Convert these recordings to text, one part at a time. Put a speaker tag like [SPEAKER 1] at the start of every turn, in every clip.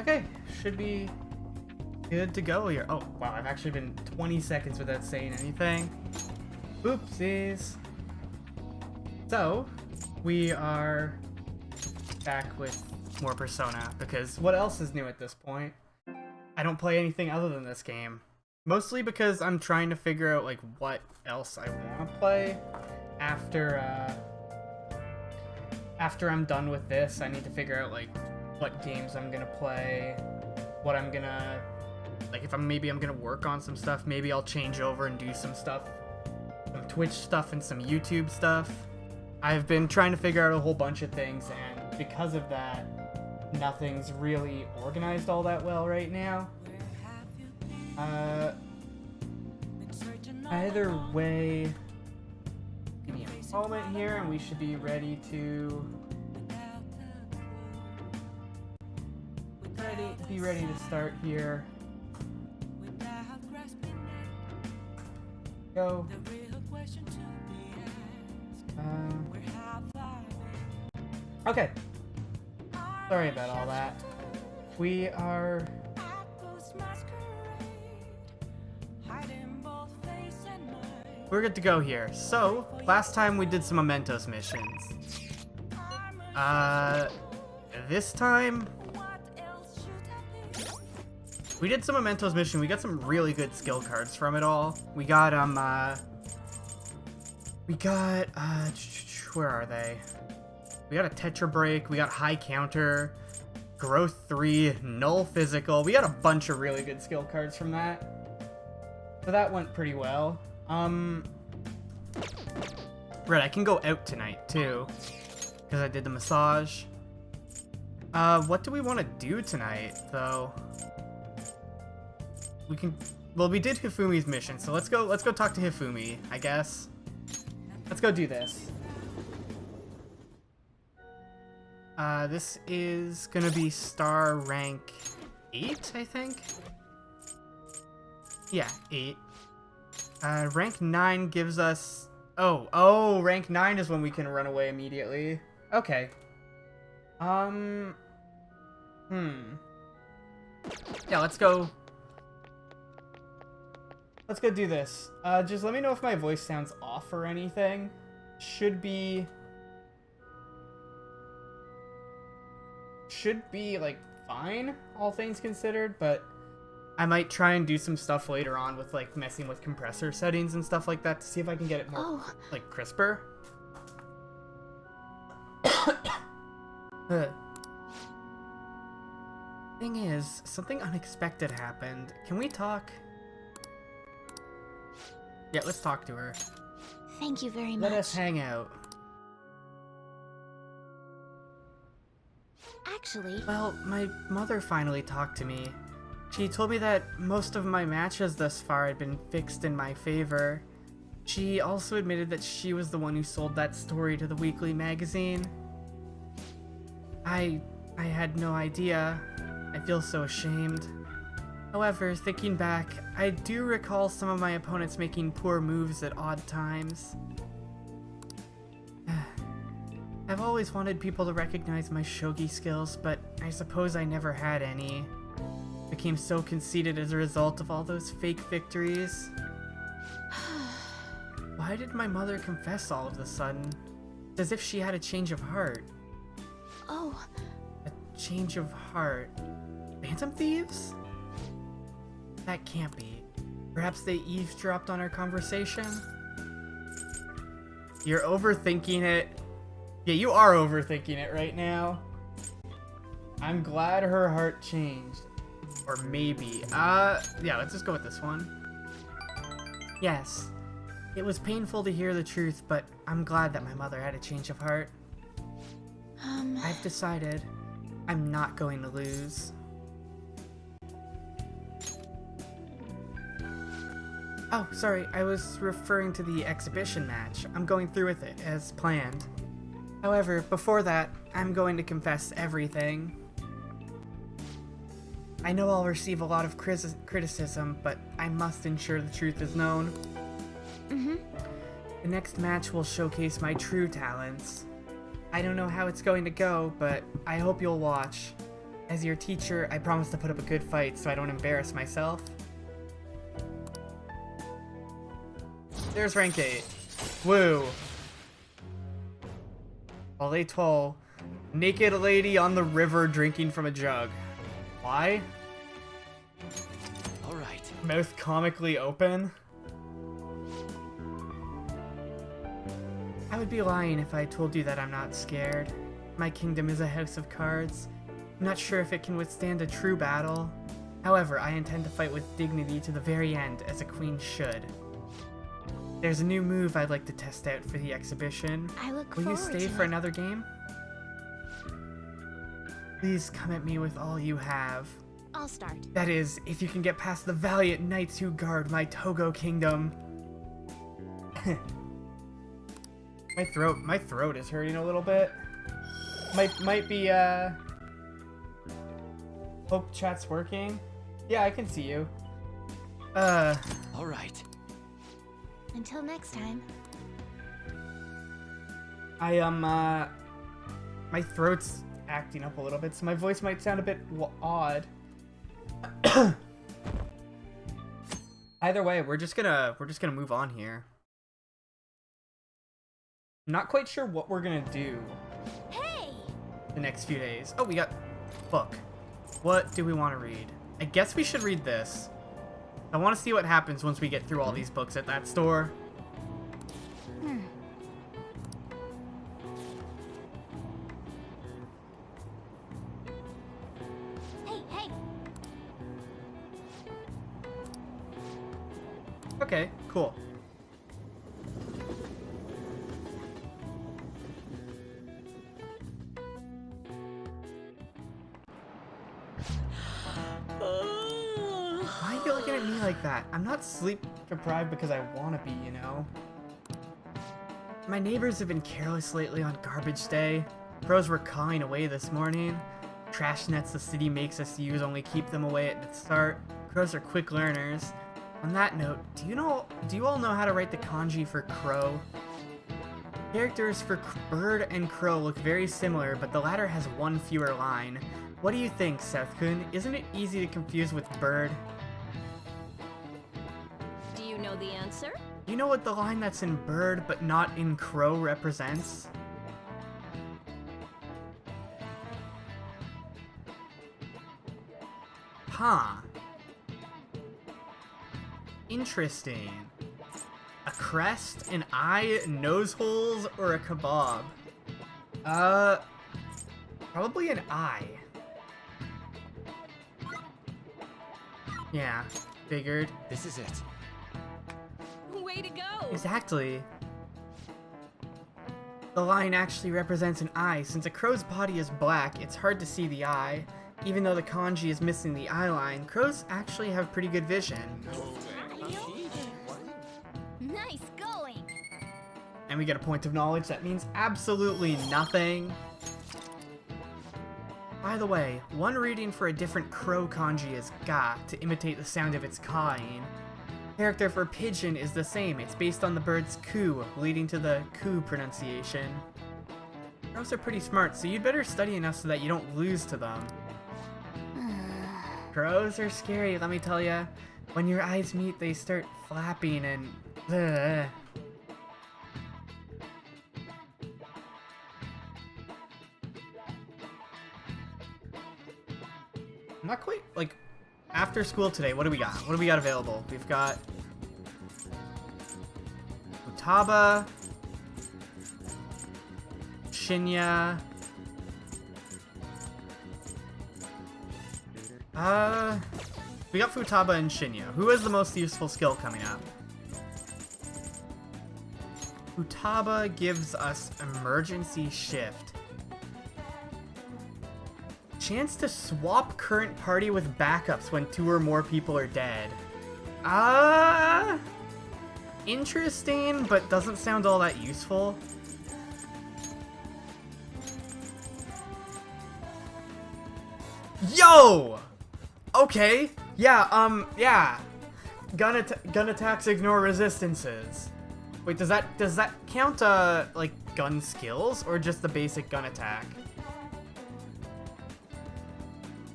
[SPEAKER 1] Okay, should be good to go here. Oh, wow, I've actually been 20 seconds without saying anything. Oopsies. So, we are back with more Persona, because what else is new at this point? I don't play anything other than this game. Mostly because I'm trying to figure out, like, what else I want to play after I'm done with this. I need to figure out, like, what games I'm gonna play, what I'm gonna, like, if maybe I'm gonna work on some stuff, maybe I'll change over and do some stuff, some Twitch stuff and some YouTube stuff. I've been trying to figure out a whole bunch of things, and because of that, nothing's really organized all that well right now. Either way, give me a moment here and we should be ready to start here. Go. Okay. Sorry about all that. We're good to go here. So, last time we did some Mementos missions. This time we did some Mementos mission. We got some really good skill cards from it all. We got, where are they? We got a Tetra Break, we got High Counter, Growth 3, Null Physical. We got a bunch of really good skill cards from that. So that went pretty well. Right, I can go out tonight, too. Because I did the massage. What do we want to do tonight, though? We did Hifumi's mission, so let's go talk to Hifumi, I guess. Let's go do this. This is gonna be star rank 8, I think? Yeah, 8. Rank 9 gives us... Oh, rank 9 is when we can run away immediately. Okay. Yeah, let's go do this. Just let me know if my voice sounds off or anything. Should be, like, fine, all things considered, but I might try and do some stuff later on with, like, messing with compressor settings and stuff like that to see if I can get it more, like, crisper. Thing is, something unexpected happened. Can we talk? Yeah, let's talk to her.
[SPEAKER 2] Thank you very much.
[SPEAKER 1] Let us hang out.
[SPEAKER 2] Actually...
[SPEAKER 1] Well, my mother finally talked to me. She told me that most of my matches thus far had been fixed in my favor. She also admitted that she was the one who sold that story to the weekly magazine. I had no idea. I feel so ashamed. However, thinking back, I do recall some of my opponents making poor moves at odd times. I've always wanted people to recognize my shogi skills, but I suppose I never had any. Became so conceited as a result of all those fake victories. Why did my mother confess all of a sudden? It's as if she had a change of heart.
[SPEAKER 2] Oh.
[SPEAKER 1] A change of heart. Phantom Thieves? That can't be. Perhaps they eavesdropped on our conversation? You're overthinking it. Yeah, you are overthinking it right now. I'm glad her heart changed. Or maybe. Yeah, let's just go with this one. Yes. It was painful to hear the truth, but I'm glad that my mother had a change of heart. I've decided I'm not going to lose. Oh, sorry, I was referring to the exhibition match. I'm going through with it, as planned. However, before that, I'm going to confess everything. I know I'll receive a lot of criticism, but I must ensure the truth is known. The next match will showcase my true talents. I don't know how it's going to go, but I hope you'll watch. As your teacher, I promise to put up a good fight so I don't embarrass myself. There's rank 8. Woo. While they toll, naked lady on the river drinking from a jug. Why?
[SPEAKER 3] Alright.
[SPEAKER 1] Mouth comically open. I would be lying if I told you that I'm not scared. My kingdom is a house of cards. I'm not sure if it can withstand a true battle. However, I intend to fight with dignity to the very end, as a queen should. There's a new move I'd like to test out for the exhibition.
[SPEAKER 2] I look
[SPEAKER 1] Will you
[SPEAKER 2] forward
[SPEAKER 1] stay
[SPEAKER 2] to
[SPEAKER 1] for
[SPEAKER 2] it.
[SPEAKER 1] another game? Please come at me with all you have.
[SPEAKER 2] I'll start.
[SPEAKER 1] That is, if you can get past the valiant knights who guard my Togo kingdom. My throat is hurting a little bit. Might be hope chat's working. Yeah, I can see you.
[SPEAKER 3] Alright.
[SPEAKER 2] Until next time.
[SPEAKER 1] My throat's acting up a little bit, so my voice might sound a bit odd. Either way, we're just gonna move on here. I'm not quite sure what we're gonna do
[SPEAKER 2] Hey!
[SPEAKER 1] the next few days. Oh, we got book. What do we want to read? I guess we should read this. I want to see what happens once we get through all these books at that store.
[SPEAKER 2] Hey!
[SPEAKER 1] Okay, cool. Why are you looking at me like that? I'm not sleep deprived because I want to be, you know? My neighbors have been careless lately on garbage day. Crows were cawing away this morning. Trash nets the city makes us use only keep them away at the start. Crows are quick learners. On that note, do you all know how to write the kanji for crow? Characters for bird and crow look very similar, but the latter has one fewer line. What do you think, Seth-kun? Isn't it easy to confuse with bird?
[SPEAKER 2] Do you know the answer?
[SPEAKER 1] You know what the line that's in bird but not in crow represents? Huh. Interesting. A crest, an eye, nose holes, or a kebab? Probably an eye. Yeah, figured.
[SPEAKER 3] This is it.
[SPEAKER 2] Way to go!
[SPEAKER 1] Exactly. The line actually represents an eye. Since a crow's body is black, it's hard to see the eye. Even though the kanji is missing the eye line, crows actually have pretty good vision.
[SPEAKER 2] Nice going!
[SPEAKER 1] And we get a point of knowledge that means absolutely nothing. By the way, one reading for a different crow kanji is ga, to imitate the sound of its cawing. Character for pigeon is the same, it's based on the bird's coo, leading to the coo pronunciation. Crows are pretty smart, so you'd better study enough so that you don't lose to them. Crows are scary, let me tell ya. When your eyes meet, they start flapping and... Ugh. I'm not quite, like, after school today, what do we got? What do we got available? We've got... Futaba... Shinya... We got Futaba and Shinya. Who has the most useful skill coming up? Futaba gives us Emergency Shift. Chance to swap current party with backups when 2 or more people are dead. Interesting, but doesn't sound all that useful. Yo! Okay. Yeah, yeah. Gun attacks ignore resistances. Wait, does that count, like, gun skills, or just the basic gun attack?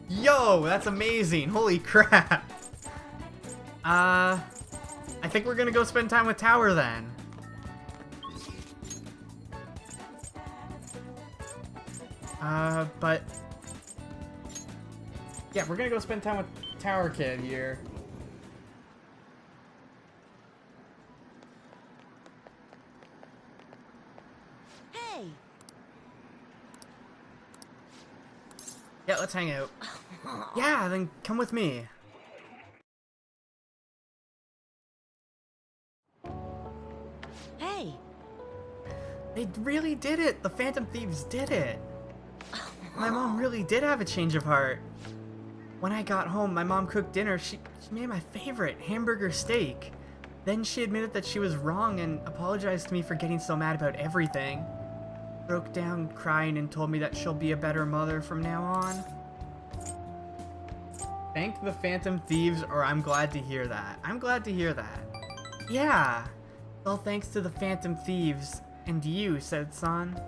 [SPEAKER 1] Yo, that's amazing. Holy crap. I think we're gonna go spend time with Tower then. But yeah, we're gonna go spend time with Tower Kid here.
[SPEAKER 2] Hey.
[SPEAKER 1] Yeah, let's hang out. Yeah, then come with me.
[SPEAKER 2] Hey.
[SPEAKER 1] They really did it! The Phantom Thieves did it! My mom really did have a change of heart. When I got home, my mom cooked dinner. She made my favorite, hamburger steak. Then she admitted that she was wrong and apologized to me for getting so mad about everything. Broke down crying and told me that she'll be a better mother from now on. Thank the Phantom Thieves, or I'm glad to hear that. I'm glad to hear that. Yeah! Well, thanks to the Phantom Thieves. And you, said San.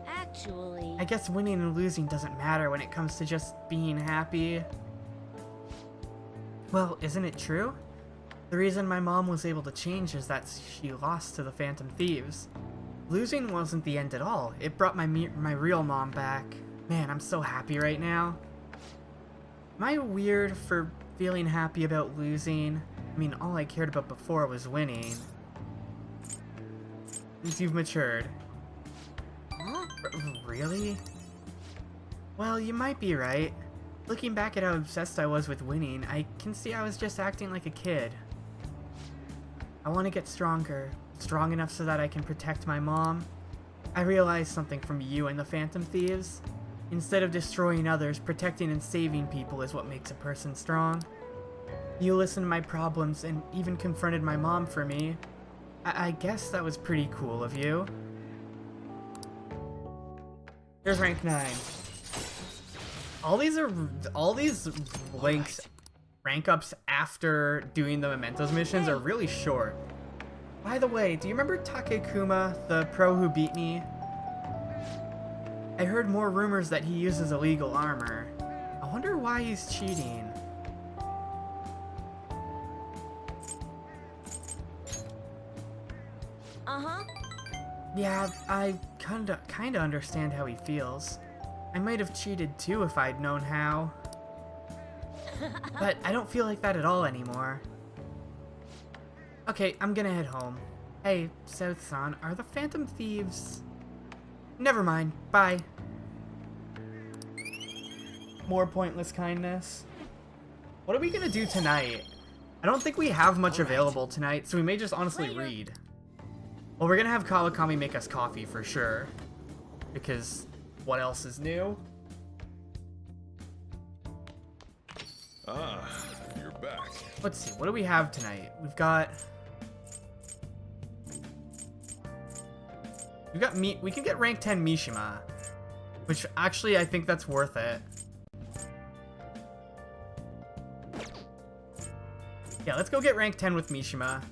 [SPEAKER 2] Actually...
[SPEAKER 1] I guess winning and losing doesn't matter when it comes to just being happy. Well, isn't it true? The reason my mom was able to change is that she lost to the Phantom Thieves. Losing wasn't the end at all. It brought my real mom back. Man, I'm so happy right now. Am I weird for feeling happy about losing? I mean, all I cared about before was winning. Since you've matured.
[SPEAKER 2] Huh?
[SPEAKER 1] Really? Well, you might be right. Looking back at how obsessed I was with winning, I can see I was just acting like a kid. I want to get stronger. Strong enough so that I can protect my mom. I realized something from you and the Phantom Thieves. Instead of destroying others, protecting and saving people is what makes a person strong. You listened to my problems and even confronted my mom for me. I guess that was pretty cool of you. Here's rank 9. All these rank ups after doing the Mementos missions are really short. By the way, do you remember Takekuma, the pro who beat me? I heard more rumors that he uses illegal armor. I wonder why he's cheating.
[SPEAKER 2] Uh-huh.
[SPEAKER 1] Yeah, I kinda understand how he feels. I might have cheated too if I'd known how. But I don't feel like that at all anymore. Okay, I'm gonna head home. Hey, South-san, are the Phantom Thieves... Never mind, bye. More pointless kindness. What are we gonna do tonight? I don't think we have much available tonight, so we may just honestly read. Well, we're gonna have Kawakami make us coffee for sure. Because what else is new?
[SPEAKER 3] Ah, you're back.
[SPEAKER 1] Let's see, what do we have tonight? We've got meat. We can get rank 10 Mishima, which actually I think that's worth it. Yeah, let's go get rank 10 with Mishima.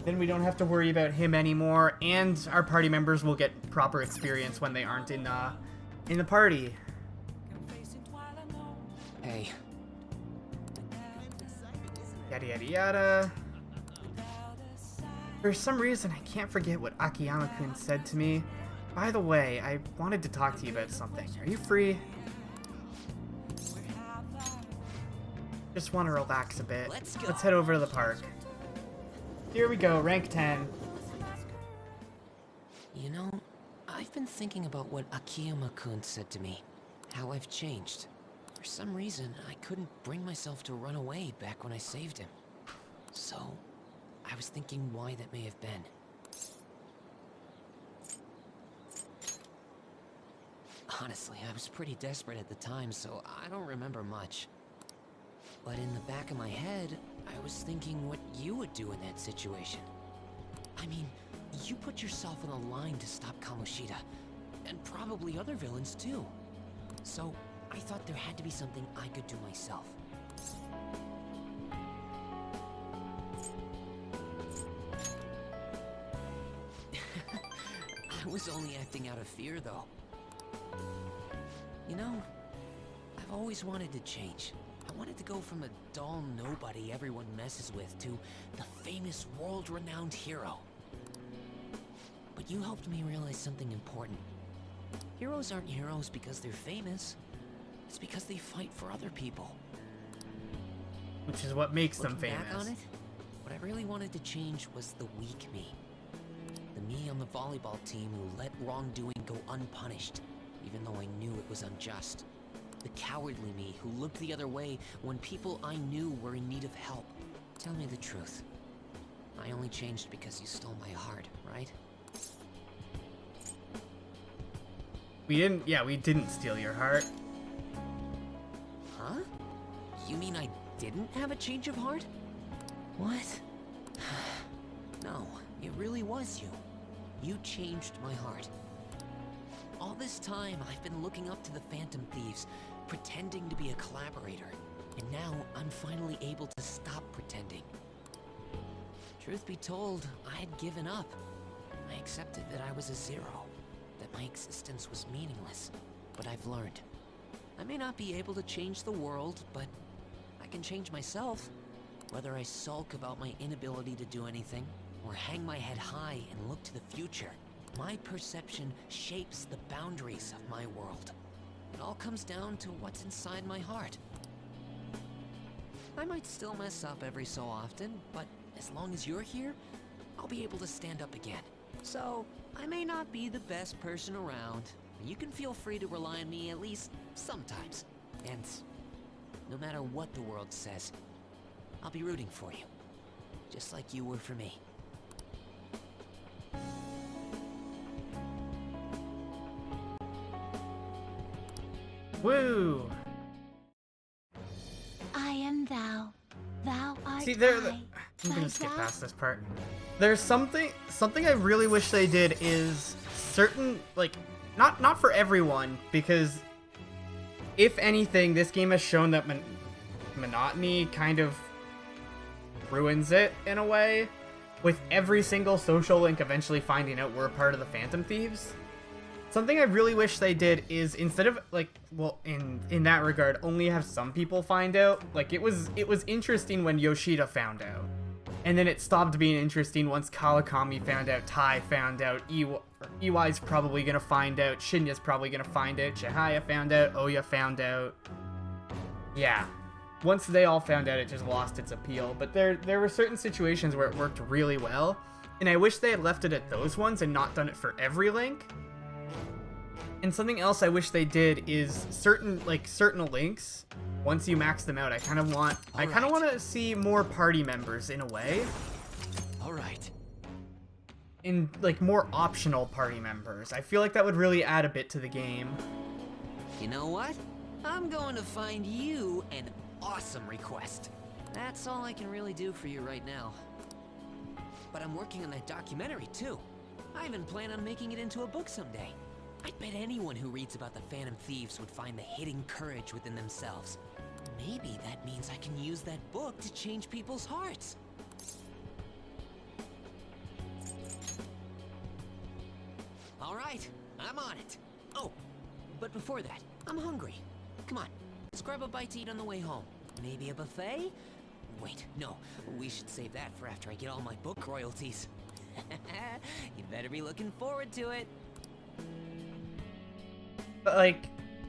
[SPEAKER 1] Then we don't have to worry about him anymore, and our party members will get proper experience when they aren't in the party.
[SPEAKER 4] Hey.
[SPEAKER 1] Yada yada yada. For some reason, I can't forget what Akiyama-kun said to me. By the way, I wanted to talk to you about something. Are you free? Just want to relax a bit. Let's head over to the park. Here we go, rank 10.
[SPEAKER 4] You know, I've been thinking about what Akiyama-kun said to me. How I've changed. For some reason, I couldn't bring myself to run away back when I saved him. So, I was thinking why that may have been. Honestly, I was pretty desperate at the time, so I don't remember much. But in the back of my head, I was thinking what you would do in that situation. I mean, you put yourself on the line to stop Kamoshida, and probably other villains too. So, I thought there had to be something I could do myself. I was only acting out of fear, though. You know, I've always wanted to change. I wanted to go from a dull nobody everyone messes with to the famous world-renowned hero. But you helped me realize something important. Heroes aren't heroes because they're famous. It's because they fight for other people.
[SPEAKER 1] Which is what makes them
[SPEAKER 4] Looking
[SPEAKER 1] famous.
[SPEAKER 4] back on it, what I really wanted to change was the weak me. The me on the volleyball team who let wrongdoing go unpunished, even though I knew it was unjust. The cowardly me who looked the other way when people I knew were in need of help. Tell me the truth. I only changed because you stole my heart, right?
[SPEAKER 1] We didn't steal your heart.
[SPEAKER 4] Huh? You mean I didn't have a change of heart? What? No, it really was you. You changed my heart. All this time, I've been looking up to the Phantom Thieves, pretending to be a collaborator. And now, I'm finally able to stop pretending. Truth be told, I had given up. I accepted that I was a zero, that my existence was meaningless. But I've learned. I may not be able to change the world, but I can change myself. Whether I sulk about my inability to do anything, or hang my head high and look to the future, my perception shapes the boundaries of my world. It all comes down to what's inside my heart. I might still mess up every so often, but as long as you're here, I'll be able to stand up again. So, I may not be the best person around, but you can feel free to rely on me at least sometimes. And no matter what the world says, I'll be rooting for you, just like you were for me.
[SPEAKER 1] Woo!
[SPEAKER 2] I am thou. Thou art
[SPEAKER 1] See,
[SPEAKER 2] I.
[SPEAKER 1] I'm gonna skip
[SPEAKER 2] Thou-
[SPEAKER 1] past this part. There's something I really wish they did is certain, like, not for everyone, because if anything, this game has shown that monotony kind of ruins it in a way, with every single social link eventually finding out we're a part of the Phantom Thieves. Something I really wish they did is, instead of, like, well, in that regard, only have some people find out. Like, it was interesting when Yoshida found out. And then it stopped being interesting once Kawakami found out, Tai found out, Iwai's probably gonna find out, Shinya's probably gonna find out, Chihaya found out, Oya found out. Yeah. Once they all found out, it just lost its appeal. But there were certain situations where it worked really well. And I wish they had left it at those ones and not done it for every link. And something else I wish they did is certain links, once you max them out, I kind of want to see more party members in a way.
[SPEAKER 4] All right.
[SPEAKER 1] In, like, more optional party members. I feel like that would really add a bit to the game.
[SPEAKER 4] You know what? I'm going to find you an awesome request. That's all I can really do for you right now. But I'm working on that documentary too. I even plan on making it into a book someday. I bet anyone who reads about the Phantom Thieves would find the hidden courage within themselves. Maybe that means I can use that book to change people's hearts. All right, I'm on it. Oh, but before that, I'm hungry. Come on, let's grab a bite to eat on the way home. Maybe a buffet? Wait, no, we should save that for after I get all my book royalties. You better be looking forward to it.
[SPEAKER 1] But, like,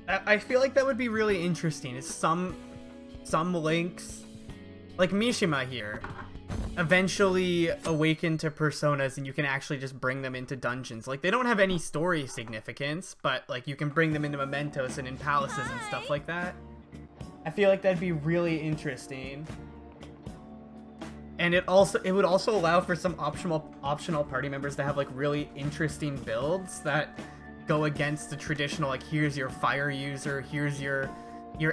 [SPEAKER 1] I feel like that would be really interesting. Is some links, like Mishima here, eventually awaken to personas and you can actually just bring them into dungeons. Like, they don't have any story significance, but, like, you can bring them into mementos and in palaces and stuff like that. I feel like that'd be really interesting. And it would also allow for some optional party members to have, like, really interesting builds that go against the traditional, like, here's your fire user, here's your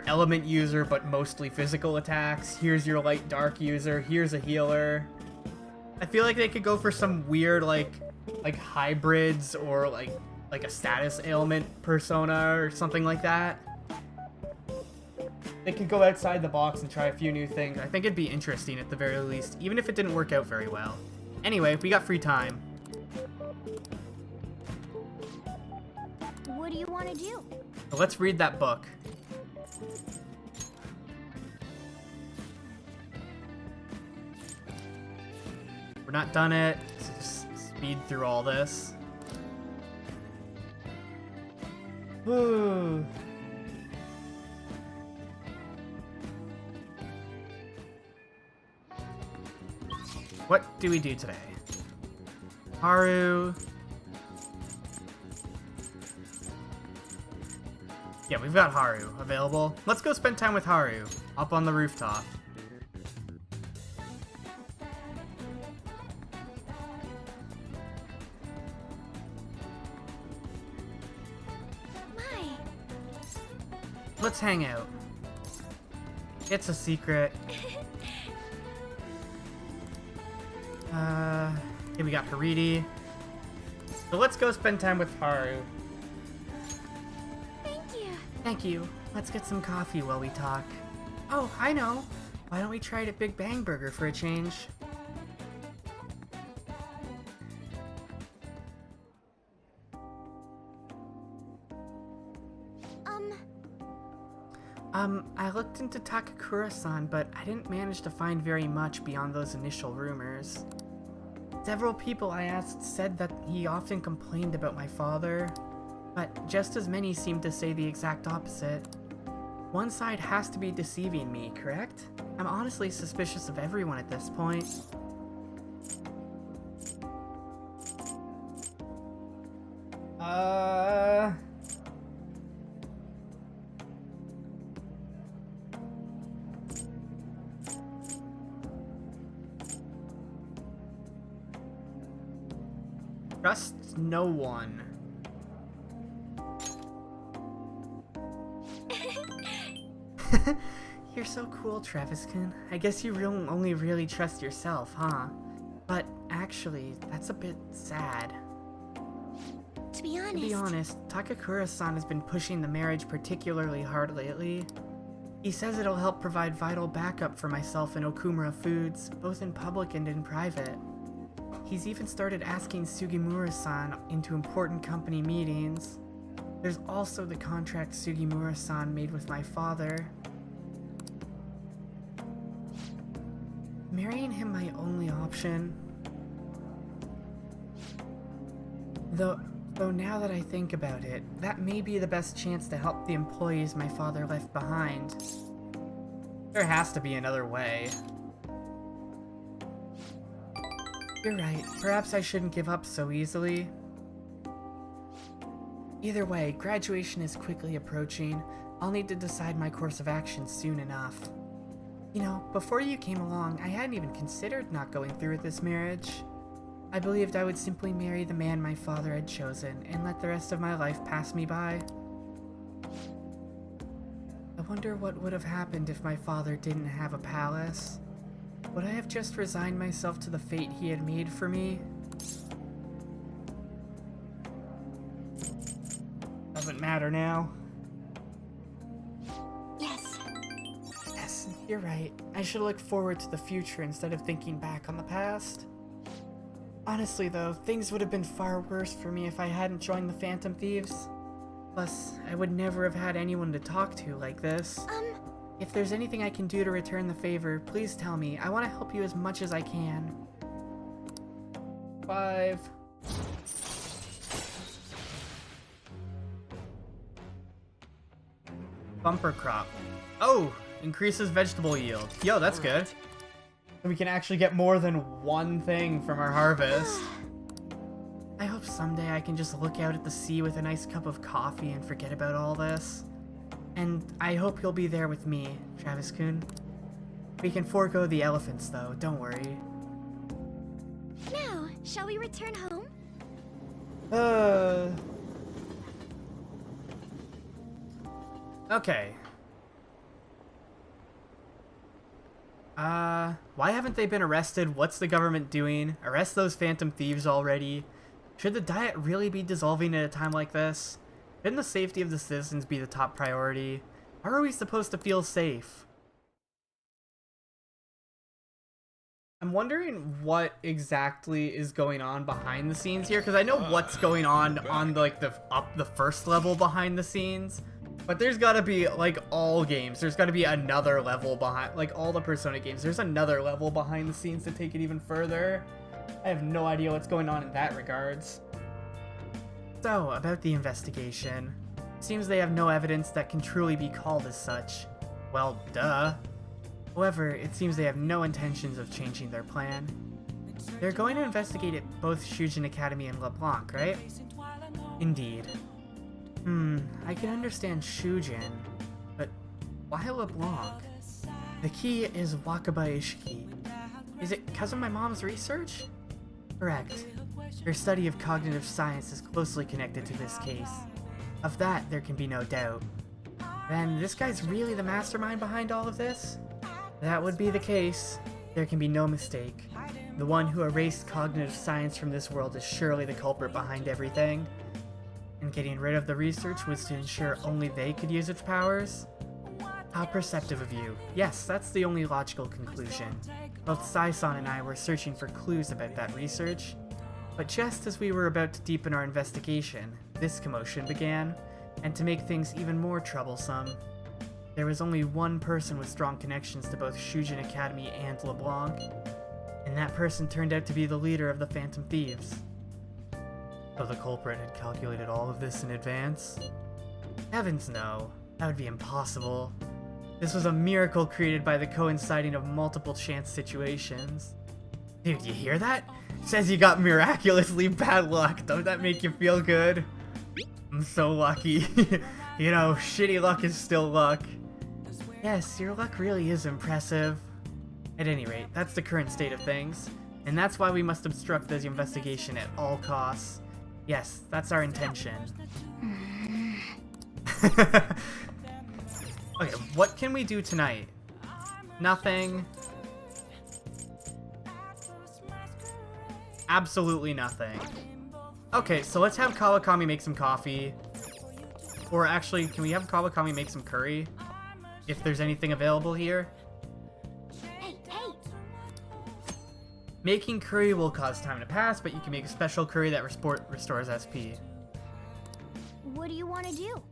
[SPEAKER 1] element user but mostly physical attacks, here's your light dark user, here's a healer. I feel like they could go for some weird like hybrids, or like a status ailment persona or something like that. They could go outside the box and try a few new things. I think it'd be interesting at the very least, even if it didn't work out very well. Anyway, if we got free time.
[SPEAKER 2] want to do?
[SPEAKER 1] So let's read that book. We're not done it, so just speed through all this. Woo. What do we do today? Haru. Yeah, we've got Haru available. Let's go spend time with Haru up on the rooftop.
[SPEAKER 2] My.
[SPEAKER 1] Let's hang out. It's a secret. Okay, we got Haridi. So let's go spend time with Haru.
[SPEAKER 2] Thank you.
[SPEAKER 1] Thank you. Let's get some coffee while we talk. Oh, I know. Why don't we try it at Big Bang Burger for a change? I looked into Takakura-san, but I didn't manage to find very much beyond those initial rumors. Several people I asked said that he often complained about my father, but just as many seemed to say the exact opposite. One side has to be deceiving me, correct? I'm honestly suspicious of everyone at this point. Trust no one. You're so cool, Travis-kun. I guess you only really trust yourself, huh? But actually, that's a bit sad.
[SPEAKER 2] To be
[SPEAKER 1] honest, Takakura-san has been pushing the marriage particularly hard lately. He says it'll help provide vital backup for myself and Okumura Foods, both in public and in private. He's even started asking Sugimura-san into important company meetings. There's also the contract Sugimura-san made with my father. Marrying him my only option. Though now that I think about it, that may be the best chance to help the employees my father left behind. There has to be another way. You're right, perhaps I shouldn't give up so easily. Either way, graduation is quickly approaching. I'll need to decide my course of action soon enough. You know, before you came along, I hadn't even considered not going through with this marriage. I believed I would simply marry the man my father had chosen and let the rest of my life pass me by. I wonder what would have happened if my father didn't have a palace. Would I have just resigned myself to the fate he had made for me? Doesn't matter now.
[SPEAKER 2] Yes.
[SPEAKER 1] Yes, you're right. I should look forward to the future instead of thinking back on the past. Honestly though, things would have been far worse for me if I hadn't joined the Phantom Thieves. Plus, I would never have had anyone to talk to like this. If there's anything I can do to return the favor, please tell me. I want to help you as much as I can. 5. Bumper crop. Oh! Increases vegetable yield. Yo, that's good. We can actually get more than one thing from our harvest. I hope someday I can just look out at the sea with a nice cup of coffee and forget about all this. And I hope you'll be there with me, Travis-kun. We can forego the elephants, though, don't worry.
[SPEAKER 2] Now, shall we return home?
[SPEAKER 1] Okay. Why haven't they been arrested? What's the government doing? Arrest those Phantom Thieves already? Should the Diet really be dissolving at a time like this? Shouldn't the safety of the citizens be the top priority? How are we supposed to feel safe? I'm wondering what exactly is going on behind the scenes here, because I know what's going on like the first level behind the scenes, but there's got to be, like all games, there's got to be another level behind, like all the Persona games, there's another level behind the scenes to take it even further. I have no idea what's going on in that regards. So, about the investigation. Seems they have no evidence that can truly be called as such. Well, duh. However, it seems they have no intentions of changing their plan. They're going to investigate at both Shujin Academy and LeBlanc, right? Indeed. I can understand Shujin, but why LeBlanc? The key is Wakaba Ishiki. Is it because of my mom's research? Correct. Her study of cognitive science is closely connected to this case. Of that, there can be no doubt. Then, this guy's really the mastermind behind all of this? That would be the case. There can be no mistake. The one who erased cognitive science from this world is surely the culprit behind everything. And getting rid of the research was to ensure only they could use its powers? How perceptive of you. Yes, that's the only logical conclusion. Both Sai-san and I were searching for clues about that research. But just as we were about to deepen our investigation, this commotion began, and to make things even more troublesome, there was only one person with strong connections to both Shujin Academy and LeBlanc, and that person turned out to be the leader of the Phantom Thieves. So the culprit had calculated all of this in advance? Heavens no, that would be impossible. This was a miracle created by the coinciding of multiple chance situations. Dude, you hear that? Says you got miraculously bad luck. Don't that make you feel good? I'm so lucky. You know, shitty luck is still luck. Yes, your luck really is impressive. At any rate, that's the current state of things. And that's why we must obstruct this investigation at all costs. Yes, that's our intention. Okay, what can we do tonight? Nothing. Absolutely nothing. Okay, so let's have Kawakami make some coffee. Or actually, can we have Kawakami make some curry? If there's anything available here.
[SPEAKER 2] Hey!
[SPEAKER 1] Making curry will cause time to pass, but you can make a special curry that restores SP.
[SPEAKER 2] What do you want to do?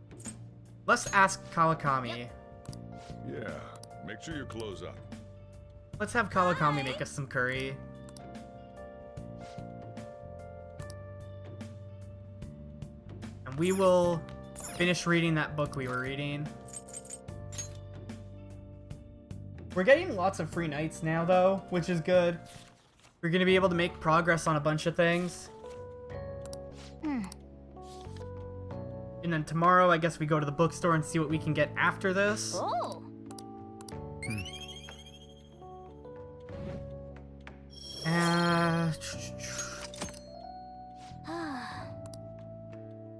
[SPEAKER 1] Let's ask Kawakami.
[SPEAKER 3] Yeah, make sure your clothes up.
[SPEAKER 1] Let's have Kawakami make us some curry. And we will finish reading that book we were reading. We're getting lots of free nights now, though, which is good. We're going to be able to make progress on a bunch of things. And then tomorrow, I guess we go to the bookstore and see what we can get after this.
[SPEAKER 2] Oh!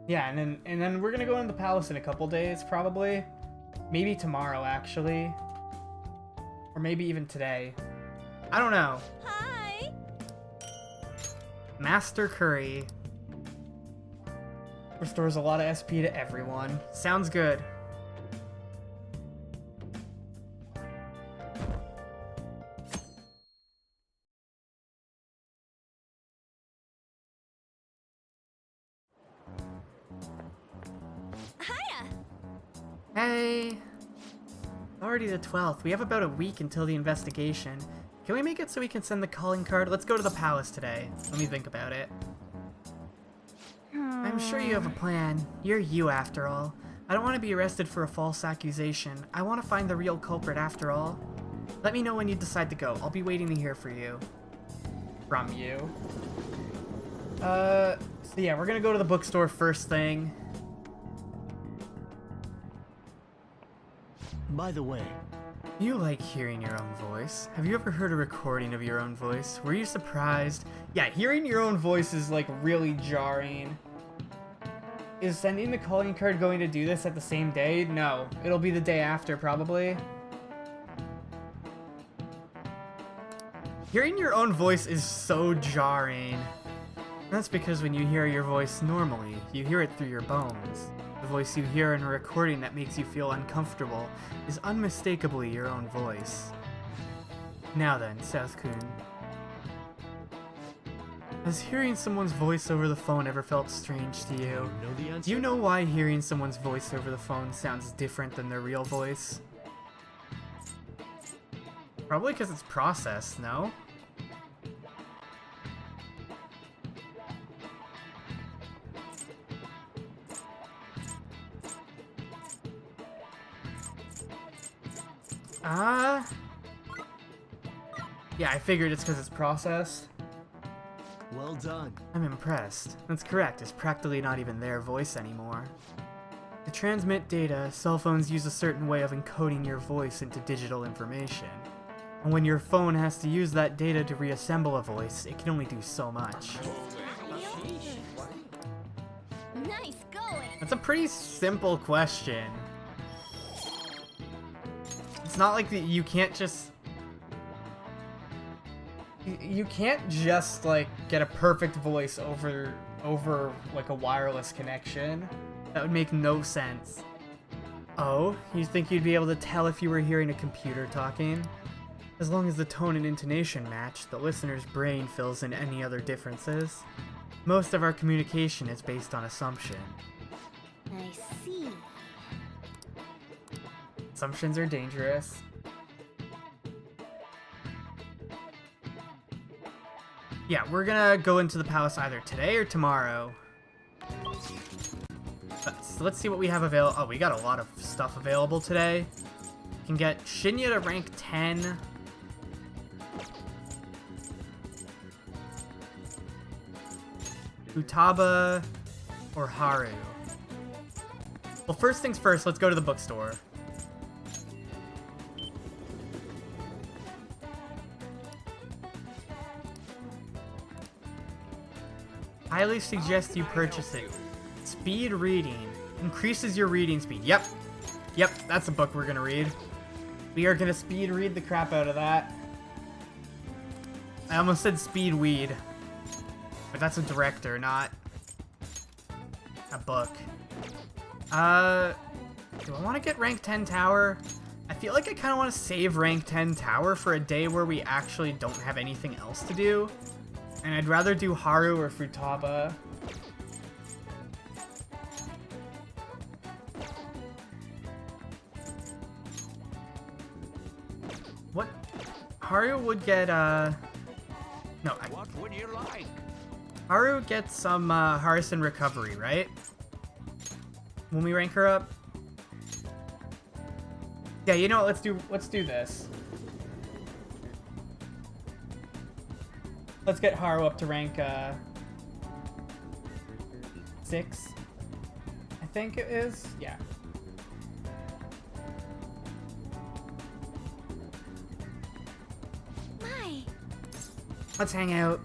[SPEAKER 1] Yeah, and then we're gonna go into the palace in a couple days, probably. Maybe tomorrow, actually. Or maybe even today. I don't know.
[SPEAKER 2] Hi!
[SPEAKER 1] Master Curry. Restores a lot of SP to everyone. Sounds good.
[SPEAKER 2] Hiya!
[SPEAKER 1] Hey! Already the 12th. We have about a week until the investigation. Can we make it so we can send the calling card? Let's go to the palace today. Let me think about it. I'm sure you have a plan. You're you, after all. I don't want to be arrested for a false accusation. I want to find the real culprit, after all. Let me know when you decide to go. I'll be waiting to hear for you. From you. So yeah, we're gonna go to the bookstore first thing.
[SPEAKER 5] By the way,
[SPEAKER 1] You like hearing your own voice. Have you ever heard a recording of your own voice? Were you surprised? Yeah, hearing your own voice is like really jarring. Is sending the calling card going to do this at the same day? No, it'll be the day after probably. Hearing your own voice is so jarring. That's because when you hear your voice normally, you hear it through your bones. The voice you hear in a recording that makes you feel uncomfortable is unmistakably your own voice. Now then, South-kun, Has hearing someone's voice over the phone ever felt strange to you?
[SPEAKER 5] Know the answer?
[SPEAKER 1] Do you know why hearing someone's voice over the phone sounds different than their real voice? Probably because it's processed, no? Yeah, I figured it's because it's processed.
[SPEAKER 5] Well done.
[SPEAKER 1] I'm impressed. That's correct, it's practically not even their voice anymore. To transmit data, cell phones use a certain way of encoding your voice into digital information. And when your phone has to use that data to reassemble a voice, it can only do so much.
[SPEAKER 2] Nice going.
[SPEAKER 1] That's a pretty simple question. It's not like you can't just... You can't just, like, get a perfect voice over like, a wireless connection. That would make no sense. Oh, you think you'd be able to tell if you were hearing a computer talking? As long as the tone and intonation match, the listener's brain fills in any other differences. Most of our communication is based on assumption.
[SPEAKER 2] I see.
[SPEAKER 1] Assumptions are dangerous. Yeah, we're gonna go into the palace either today or tomorrow. So let's see what we have available. Oh, we got a lot of stuff available today. Can get Shinya to rank 10. Futaba or Haru. Well, first things first, let's go to the bookstore. Highly suggest you purchase it. Speed reading. Increases your reading speed. Yep, that's a book we're gonna read. We are gonna speed read the crap out of that. I almost said speed weed. But that's a director, not a book. Do I want to get rank 10 tower? I feel like I kind of want to save rank 10 tower for a day where we actually don't have anything else to do. And I'd rather do Haru or Futaba. What? Haru would get, no.
[SPEAKER 3] What would you like?
[SPEAKER 1] Haru gets some, Harrison recovery, right? When we rank her up? Yeah, you know what? Let's do this. Let's get Haru up to rank 6. I think it is. Yeah.
[SPEAKER 2] My.
[SPEAKER 1] Let's hang out.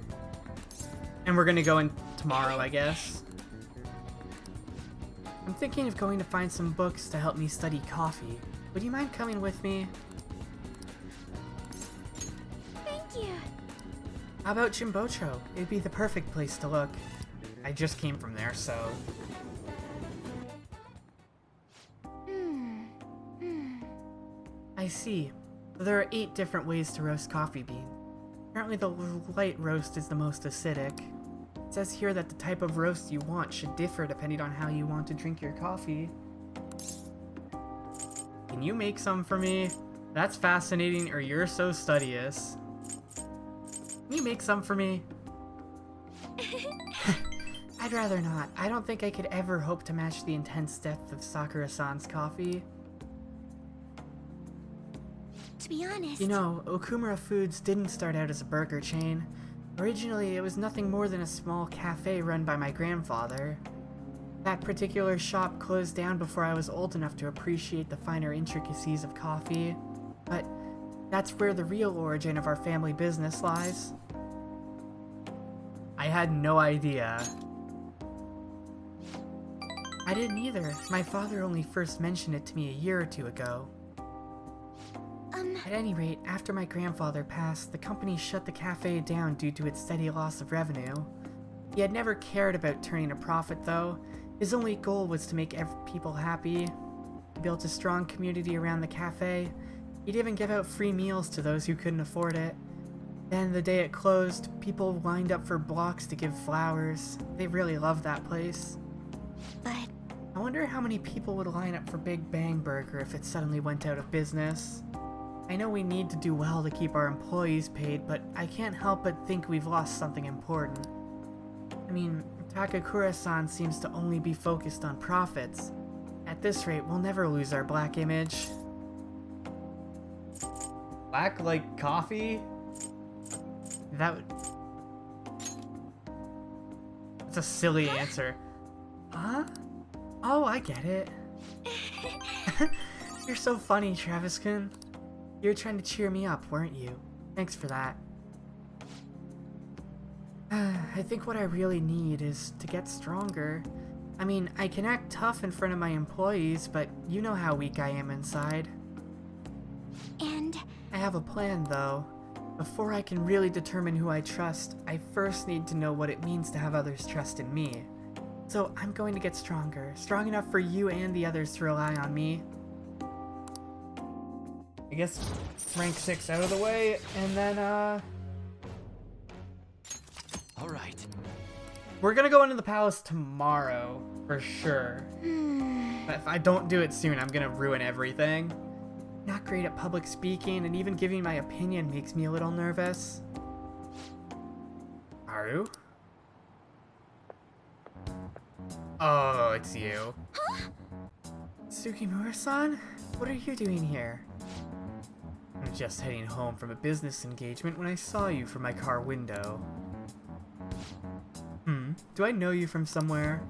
[SPEAKER 1] And we're gonna go in tomorrow, I guess. I'm thinking of going to find some books to help me study coffee. Would you mind coming with me?
[SPEAKER 2] Thank you.
[SPEAKER 1] How about Jimbocho? It'd be the perfect place to look. I just came from there, so... I see. There are 8 different ways to roast coffee bean. Apparently the light roast is the most acidic. It says here that the type of roast you want should differ depending on how you want to drink your coffee. Can you make some for me? That's fascinating, or you're so studious. Can you make some for me? I'd rather not. I don't think I could ever hope to match the intense depth of Sakura-san's coffee.
[SPEAKER 2] To be honest.
[SPEAKER 1] You know, Okumura Foods didn't start out as a burger chain. Originally, it was nothing more than a small cafe run by my grandfather. That particular shop closed down before I was old enough to appreciate the finer intricacies of coffee. But that's where the real origin of our family business lies. I had no idea. I didn't either. My father only first mentioned it to me a year or 2 ago. At any rate, after my grandfather passed, the company shut the cafe down due to its steady loss of revenue. He had never cared about turning a profit, though. His only goal was to make people happy. He built a strong community around the cafe. He'd even give out free meals to those who couldn't afford it. Then the day it closed, people lined up for blocks to give flowers. They really loved that place.
[SPEAKER 2] But
[SPEAKER 1] I wonder how many people would line up for Big Bang Burger if it suddenly went out of business. I know we need to do well to keep our employees paid, but I can't help but think we've lost something important. I mean, Takakura-san seems to only be focused on profits. At this rate, we'll never lose our black image. Black like coffee? That would... That's a silly answer. Huh? Oh, I get it. You're so funny, Travis-kun. You were trying to cheer me up, weren't you? Thanks for that. I think what I really need is to get stronger. I mean, I can act tough in front of my employees, but you know how weak I am inside.
[SPEAKER 2] and
[SPEAKER 1] I have a plan, though. Before I can really determine who I trust, I first need to know what it means to have others trust in me. So I'm going to get stronger, strong enough for you and the others to rely on me. I guess rank 6 out of the way, and then,
[SPEAKER 5] All right.
[SPEAKER 1] we're gonna go into the palace tomorrow, for sure. But if I don't do it soon, I'm gonna ruin everything. Not great at public speaking, and even giving my opinion makes me a little nervous. Haru? Oh, it's you. Sugimura-san? What are you doing here? I'm just heading home from a business engagement when I saw you from my car window. Do I know you from somewhere?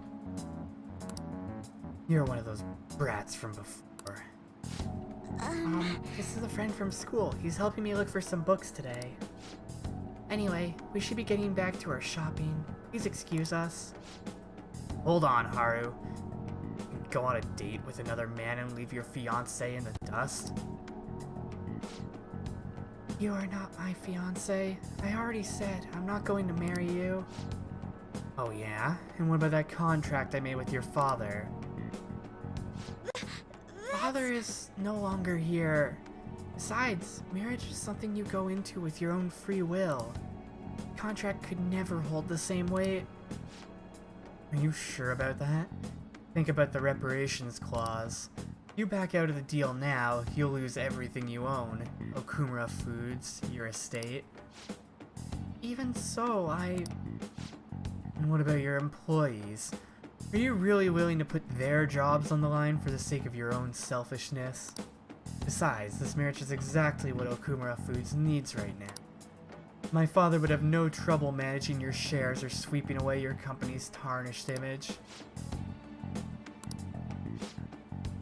[SPEAKER 1] You're one of those brats from before. This is a friend from school. He's helping me look for some books today. Anyway, we should be getting back to our shopping. Please excuse us. Hold on, Haru. You can go on a date with another man and leave your fiancé in the dust? You are not my fiancé. I already said I'm not going to marry you. Oh yeah? And what about that contract I made with your father? Father is no longer here. Besides, marriage is something you go into with your own free will. Contract could never hold the same weight. Are you sure about that? Think about the reparations clause. You back out of the deal now, you'll lose everything you own. Okumura Foods, your estate. Even so, And what about your employees? Are you really willing to put their jobs on the line for the sake of your own selfishness? Besides, this marriage is exactly what Okumura Foods needs right now. My father would have no trouble managing your shares or sweeping away your company's tarnished image.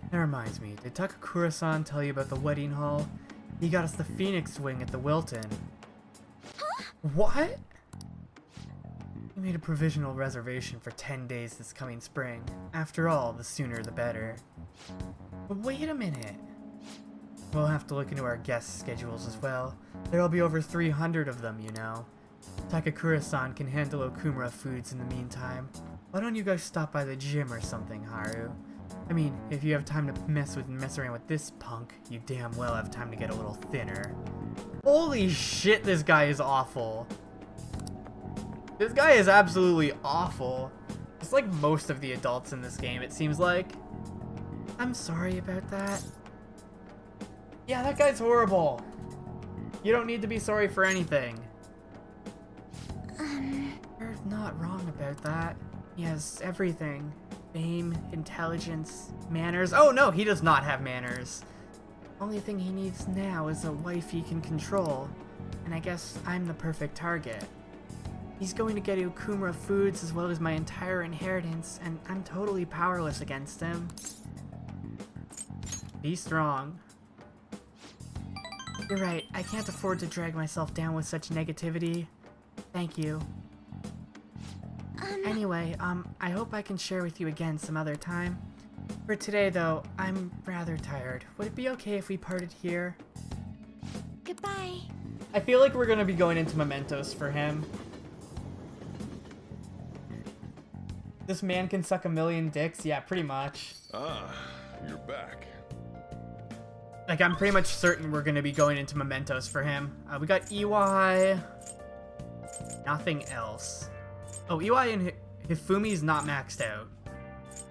[SPEAKER 1] That reminds me, did Takakura-san tell you about the wedding hall? He got us the Phoenix Wing at the Wilton. What? He made a provisional reservation for 10 days this coming spring. After all, the sooner the better. But wait a minute. We'll have to look into our guest schedules as well. There'll be over 300 of them, you know. Takakura-san can handle Okumura Foods in the meantime. Why don't you guys stop by the gym or something, Haru? I mean, if you have time to mess around with this punk, you damn well have time to get a little thinner. Holy shit, this guy is awful. This guy is absolutely awful. Just like most of the adults in this game, it seems like. I'm sorry about that. Yeah, that guy's horrible. You don't need to be sorry for anything. You're not wrong about that. He has everything. Fame, intelligence, manners. Oh no, he does not have manners. Only thing he needs now is a wife he can control. And I guess I'm the perfect target. He's going to get Okumura Foods as well as my entire inheritance, and I'm totally powerless against him. Be strong. You're right, I can't afford to drag myself down with such negativity. Thank you. Anyway, I hope I can share with you again some other time. For today, though, I'm rather tired. Would it be okay if we parted here?
[SPEAKER 2] goodbye.
[SPEAKER 1] I feel like we're gonna be going into mementos for him. This man can suck a million dicks? Yeah, pretty much.
[SPEAKER 6] Ah, you're back.
[SPEAKER 1] Like, I'm pretty much certain we're going to be going into mementos for him. We got EY. Nothing else. Oh, EY and Hifumi's not maxed out.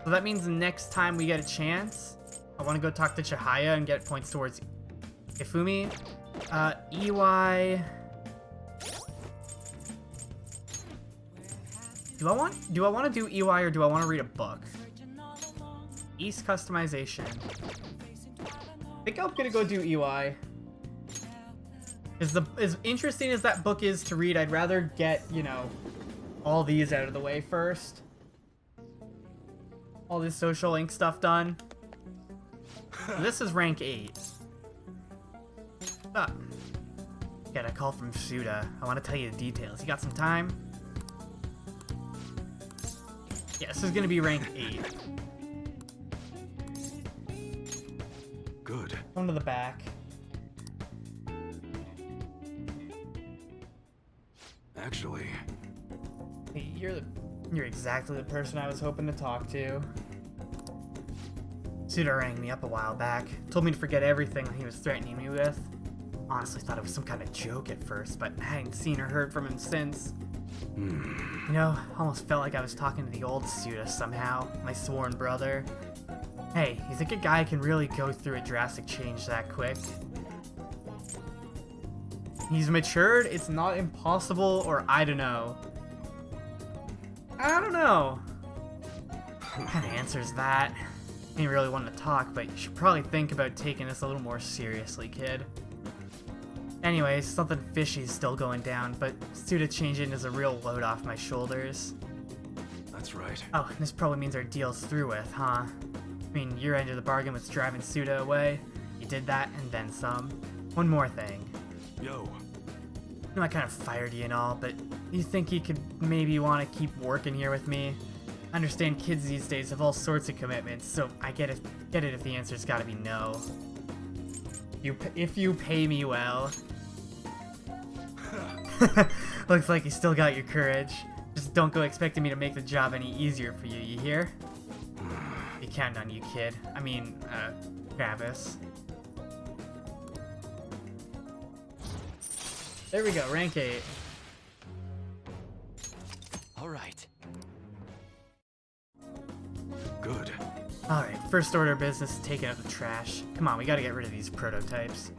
[SPEAKER 1] So that means the next time we get a chance, I want to go talk to Chihaya and get points towards Hifumi. EY. Do I want to do EY or do I want to read a book? East customization. I think I'm gonna go do EY. As interesting as that book is to read, I'd rather get, you know, all these out of the way first. All this social link stuff done. This is rank 8. Ah. Get a call from Suda. I want to tell you the details. You got some time? Yeah, this is gonna be rank 8.
[SPEAKER 3] Good.
[SPEAKER 1] Come to the back.
[SPEAKER 3] Actually,
[SPEAKER 1] Hey, you're exactly the person I was hoping to talk to. Suda rang me up a while back. Told me to forget everything he was threatening me with. Honestly thought it was some kind of joke at first, but I hadn't seen or heard from him since. You know, almost felt like I was talking to the old Suda somehow, my sworn brother. Hey, you think a guy can really go through a drastic change that quick? He's matured, it's not impossible, or I don't know. I don't know. Kind of answers that. Ain't really wanting to talk, but you should probably think about taking this a little more seriously, kid. Anyways, something fishy's still going down, but Suda changing is a real load off my shoulders.
[SPEAKER 3] that's right.
[SPEAKER 1] Oh, this probably means our deal's through with, huh? I mean, your end of the bargain was driving Suda away. You did that, and then some. One more thing.
[SPEAKER 3] Yo,
[SPEAKER 1] I know I kind of fired you and all, but you think you could maybe want to keep working here with me? I understand kids these days have all sorts of commitments, so I get it if the answer's gotta be no. If you pay me well. Looks like you still got your courage. Just don't go expecting me to make the job any easier for you, you hear? Be counting on you, kid. I mean, Travis. There we go, rank 8.
[SPEAKER 5] All right.
[SPEAKER 3] good.
[SPEAKER 1] Alright, first order of business is taking out the trash. Come on, we gotta get rid of these prototypes.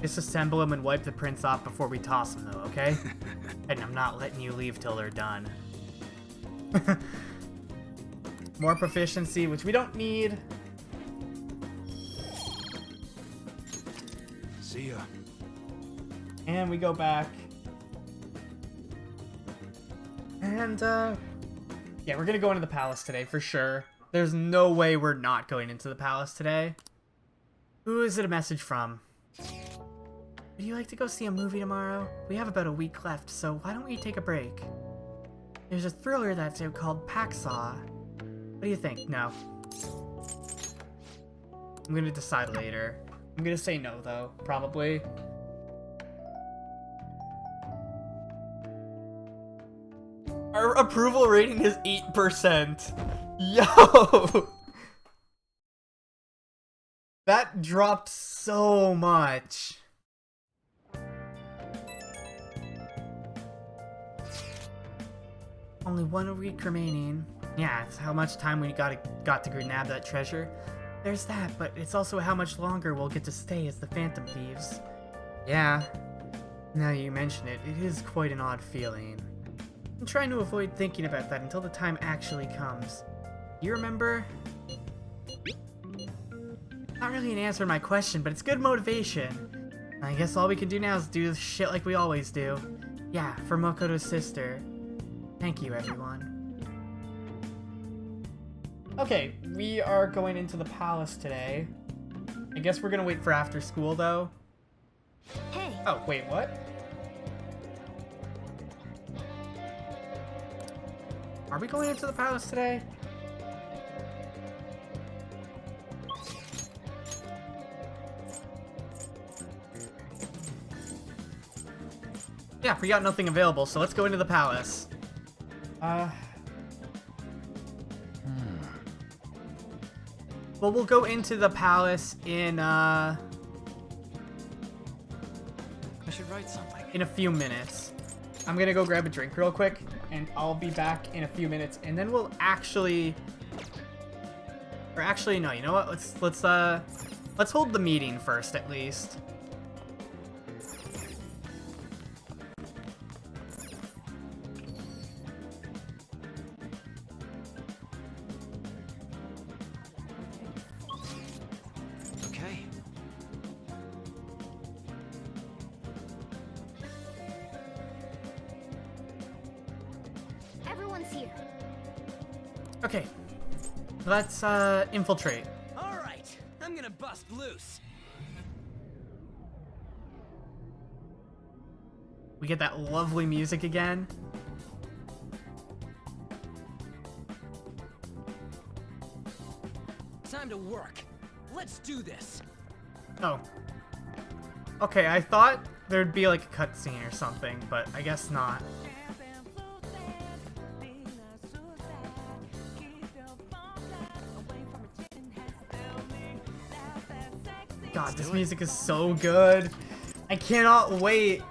[SPEAKER 1] Disassemble them and wipe the prints off before we toss them though, okay? And I'm not letting you leave till they're done. More proficiency, which we don't need.
[SPEAKER 3] See ya.
[SPEAKER 1] And we go back. And, yeah, we're gonna go into the palace today, for sure. There's no way we're not going into the palace today. Who is it a message from? Would you like to go see a movie tomorrow? We have about a week left, so why don't we take a break? There's a thriller that's out called Packsaw. What do you think? No. I'm gonna decide later. I'm gonna say no, though, probably. Our approval rating is 8%. Yo! That dropped so much. Only 1 week remaining. Yeah, it's how much time we got to nab that treasure. There's that, but it's also how much longer we'll get to stay as the Phantom Thieves. Yeah. Now you mention it, it is quite an odd feeling. I'm trying to avoid thinking about that until the time actually comes. You remember? Not really an answer to my question, but it's good motivation. I guess all we can do now is do shit like we always do. Yeah, for Mokoto's sister. Thank you, everyone. Okay, we are going into the palace today. I guess we're gonna wait for after school, though.
[SPEAKER 2] Hey,
[SPEAKER 1] Oh, wait, what? Are we going into the palace today? Yeah, we got nothing available, so let's go into the palace. Well, we'll go into the palace in,
[SPEAKER 5] write something.
[SPEAKER 1] in a few minutes. I'm gonna go grab a drink real quick, and I'll be back in a few minutes, and then we'll actually... Or actually, no, you know what? Let's hold the meeting first, at least.
[SPEAKER 3] Okay.
[SPEAKER 2] Everyone's here.
[SPEAKER 1] Okay. Let's, infiltrate.
[SPEAKER 4] All right, I'm gonna bust loose.
[SPEAKER 1] We get that lovely music again.
[SPEAKER 4] Time to work. Let's do this.
[SPEAKER 1] Oh. Okay, I thought there'd be like a cutscene or something, but I guess not. God, this music is so good. I cannot wait.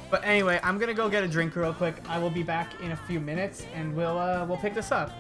[SPEAKER 1] But anyway, I'm gonna go get a drink real quick. I will be back in a few minutes, and we'll pick this up.